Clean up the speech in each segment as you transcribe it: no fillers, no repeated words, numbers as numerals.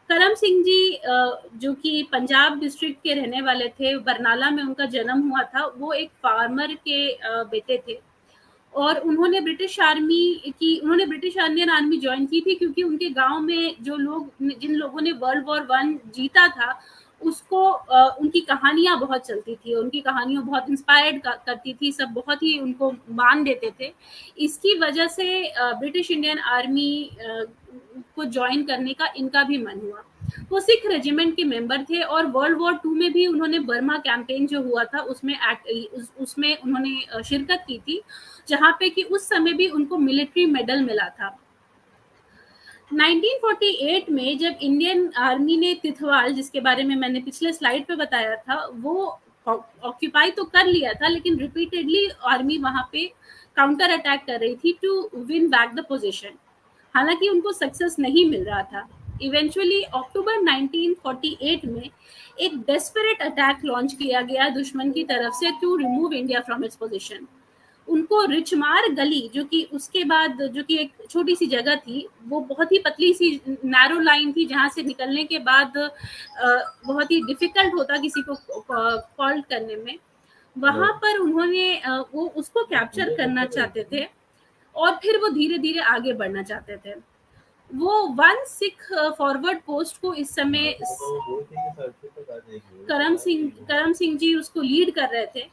करम सिंह जी जो कि पंजाब डिस्ट्रिक्ट के रहने वाले थे, बरनाला में उनका जन्म हुआ था। वो एक फार्मर के बेटे थे और उन्होंने ब्रिटिश इंडियन आर्मी ज्वाइन की थी, क्योंकि उनके गांव में जिन लोगों ने वर्ल्ड वॉर वन जीता था, उसको उनकी कहानियां बहुत चलती थी, उनकी कहानियां बहुत इंस्पायर्ड करती थी, सब बहुत ही उनको मान देते थे। इसकी वजह से ब्रिटिश इंडियन आर्मी को ज्वाइन करने का इनका भी मन हुआ। वो सिख रेजिमेंट के मेंबर थे और वर्ल्ड वॉर टू में भी उन्होंने बर्मा कैंपेन जो हुआ था उसमें उन्होंने शिरकत की थी, जहां पे कि उस समय भी उनको मिलिट्री मेडल मिला था। 1948 में जब इंडियन आर्मी ने तिथवाल, जिसके बारे में मैंने पिछले स्लाइड पे बताया था, वो ऑक्यूपाई तो कर लिया था, लेकिन रिपीटेडली आर्मी वहां पे काउंटर अटैक कर रही थी to win back the position. हालांकि उनको सक्सेस नहीं मिल रहा था। इवेंचुअली अक्टूबर 1948 में एक डेस्परेट अटैक लॉन्च किया गया दुश्मन की तरफ से to remove India from its position. उनको रिचमार गली, जो कि उसके बाद जो कि एक छोटी सी जगह थी, वो बहुत ही पतली सी नैरो लाइन थी, जहां से निकलने के बाद बहुत ही डिफिकल्ट होता किसी को फॉल्ट करने में। वहां पर उन्होंने वो उसको कैप्चर करना चाहते थे और फिर वो धीरे धीरे आगे बढ़ना चाहते थे। वो वन सिख फॉरवर्ड पोस्ट को इस समय करम सिंह जी उसको लीड कर रहे थे।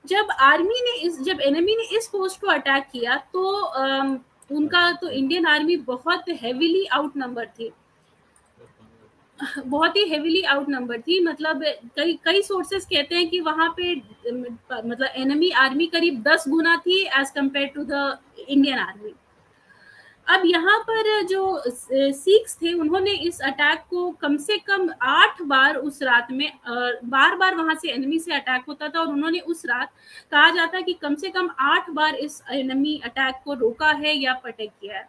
जब एनिमी ने इस पोस्ट को अटैक किया, तो उनका तो इंडियन आर्मी बहुत हेवीली आउटनंबर थी। मतलब कई सोर्सेस कहते हैं कि वहां पे मतलब एनिमी आर्मी करीब 10 गुना थी as compare to the Indian army. अब यहाँ पर जो सिख्स थे, उन्होंने इस अटैक को कम से कम 8 बार उस रात में बार बार वहां से एनिमी से अटैक होता था, और उन्होंने उस रात कहा जाता है कि कम से कम 8 बार इस एनिमी अटैक को रोका है या प्रोटेक्ट किया है।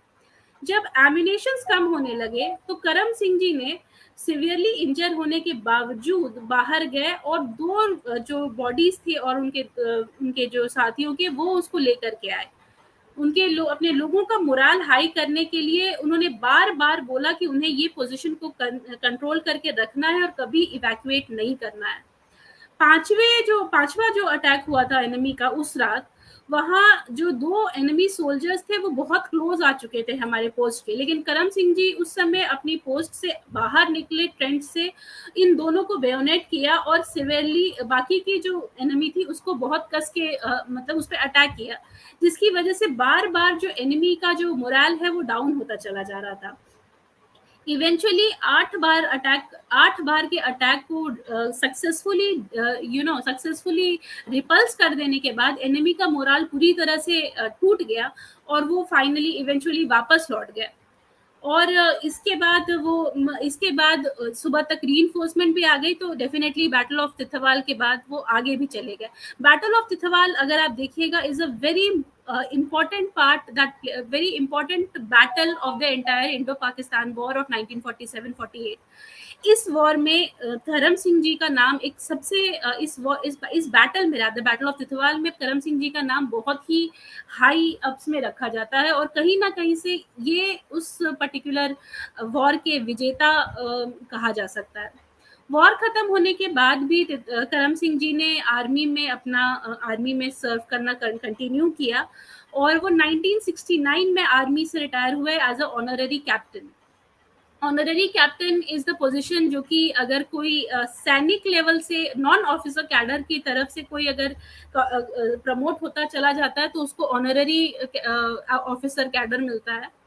जब एम्यूनेशंस कम होने लगे तो करम सिंह जी ने सिवियरली इंजर होने के बावजूद बाहर गए और 2 जो बॉडीज थे और उनके जो साथियों के, वो उसको लेकर के आए। अपने लोगों का मोराल हाई करने के लिए उन्होंने बार बार बोला कि उन्हें ये पोजीशन को कंट्रोल करके रखना है और कभी इवैक्यूएट नहीं करना है। पांचवा जो अटैक हुआ था एनिमी का उस रात, वहां जो 2 एनिमी सोल्जर्स थे वो बहुत क्लोज आ चुके थे हमारे पोस्ट के, लेकिन करम सिंह जी उस समय अपनी पोस्ट से बाहर निकले, ट्रेंच से इन दोनों को बेयोनेट किया और सिवियरली बाकी की जो एनिमी थी उसको बहुत कस के मतलब उस पर अटैक किया, जिसकी वजह से बार बार जो एनिमी का जो मोरल है वो डाउन होता चला जा रहा था। इवेंचुअली 8 बार के अटैक को सक्सेसफुली रिपल्स कर देने के बाद एनिमी का मोरल पूरी तरह से टूट गया और वो फाइनली इवेंचुअली वापस लौट गए। और इसके बाद सुबह तक रीइंफोर्समेंट भी आ गई, तो डेफिनेटली बैटल ऑफ तिथवाल के बाद वो आगे भी चले गए। बैटल ऑफ तिथवाल अगर आप देखिएगा is a very very important battle of the entire Indo-Pakistan War of 1947-48। इस वॉर में करम सिंह जी का नाम एक सबसे इस बैटल में, बैटल ऑफ तिथवाल में करम सिंह जी का नाम बहुत ही हाई अप्स में रखा जाता है, और कहीं ना कहीं से ये उस पर्टिकुलर वॉर के विजेता कहा जा सकता है। वॉर खत्म होने के बाद भी करम सिंह जी ने आर्मी में सर्व करना कंटिन्यू किया, और वो 1969 में आर्मी से रिटायर हुए as a honorary captain. Honorary captain is the position जो कि अगर कोई सैनिक लेवल से नॉन ऑफिसर कैडर की तरफ से कोई अगर प्रमोट होता चला जाता है तो उसको ऑनररी ऑफिसर कैडर मिलता है।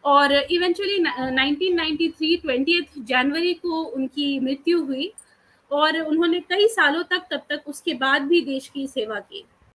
और इवेंचुअली 1993 20 जनवरी को उनकी मृत्यु हुई, और उन्होंने कई सालों तक उसके बाद भी देश की सेवा की।